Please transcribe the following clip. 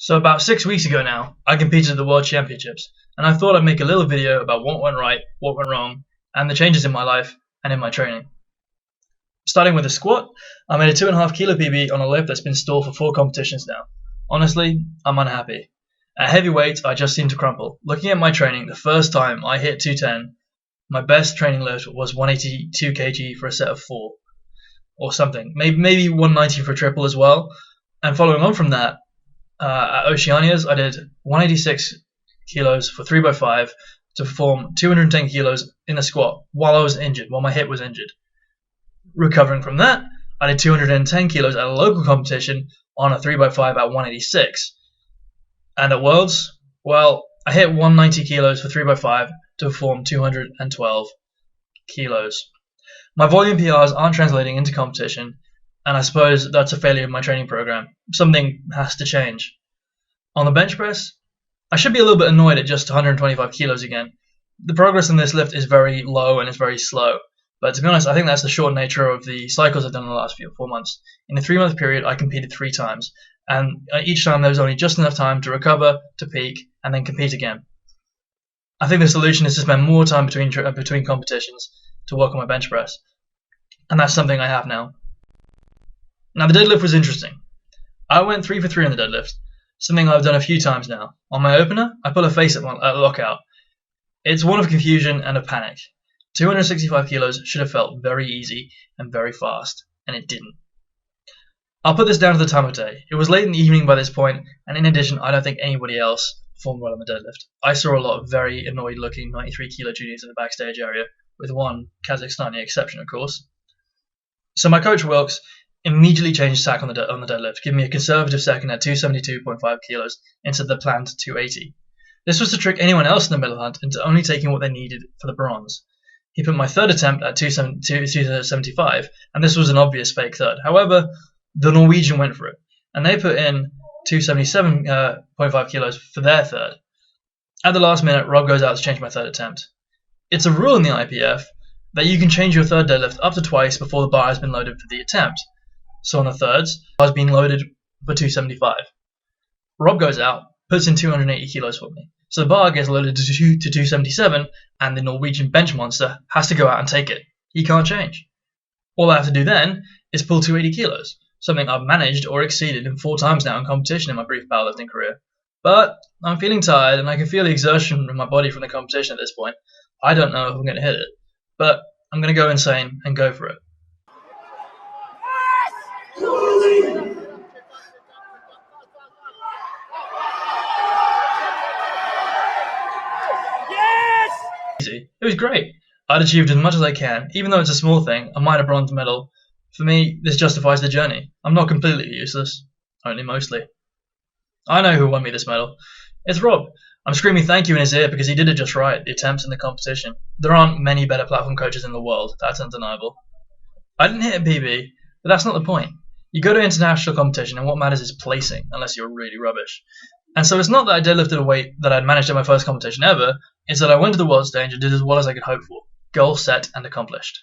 So about 6 weeks ago now, I competed at the World Championships, and I thought I'd make a little video about what went right, what went wrong, and the changes in my life and in my training. Starting with the squat, I made a 2.5 kilo PB on a lift that's been stalled for 4 competitions now. Honestly, I'm unhappy. At heavyweight, I just seem to crumple. Looking at my training, the first time I hit 210, my best training lift was 182 kg for a set of 4, or something. Maybe 190 for a triple as well. And following on from that, at Oceania's, I did 186 kilos for 3x5 to perform 210 kilos in a squat while I was injured, while my hip was injured. Recovering from that, I did 210 kilos at a local competition on a 3x5 at 186. And at Worlds, well, I hit 190 kilos for 3x5 to perform 212 kilos. My volume PRs aren't translating into competition, and I suppose that's a failure of my training program. Something has to change. On the bench press, I should be a little bit annoyed at just 125 kilos again. The progress in this lift is very low and it's very slow. But to be honest, I think that's the short nature of the cycles I've done in the last 4 months. In a 3-month period, I competed 3 times. And each time there was only just enough time to recover, to peak, and then compete again. I think the solution is to spend more time between competitions to work on my bench press. And that's something I have now. Now the deadlift was interesting. I went 3 for 3 on the deadlift, something I've done a few times now. On my opener, I pull a face at lockout. It's one of confusion and of panic. 265 kilos should have felt very easy and very fast, and it didn't. I'll put this down to the time of day. It was late in the evening by this point, and in addition, I don't think anybody else performed well on the deadlift. I saw a lot of very annoyed looking 93 kilo juniors in the backstage area, with one Kazakhstani exception, of course. So my coach Wilkes immediately changed tack on the deadlift, giving me a conservative second at 272.5 kilos instead of the planned 280. This was to trick anyone else in the medal hunt into only taking what they needed for the bronze. He put my third attempt at 275, and this was an obvious fake third. However, the Norwegian went for it, and they put in 277.5 kilos for their third. At the last minute, Rob goes out to change my third attempt. It's a rule in the IPF that you can change your third deadlift up to twice before the bar has been loaded for the attempt. So on the thirds, the bar has been loaded for 275. Rob goes out, puts in 280 kilos for me. So the bar gets loaded to 277, and the Norwegian bench monster has to go out and take it. He can't change. All I have to do then is pull 280 kilos, something I've managed or exceeded in 4 times now in competition in my brief powerlifting career. But I'm feeling tired, and I can feel the exertion in my body from the competition at this point. I don't know if I'm going to hit it, but I'm going to go insane and go for it. It was great. I'd achieved as much as I can, even though it's a small thing, a minor bronze medal. For me, this justifies the journey. I'm not completely useless, only mostly. I know who won me this medal. It's Rob. I'm screaming thank you in his ear because he did it just right, the attempts and the competition. There aren't many better platform coaches in the world, that's undeniable. I didn't hit a PB, but that's not the point. You go to international competition and what matters is placing, unless you're really rubbish. And so it's not that I deadlifted a weight that I'd managed at my first competition ever, it's that I went to the world stage and did as well as I could hope for. Goal set and accomplished.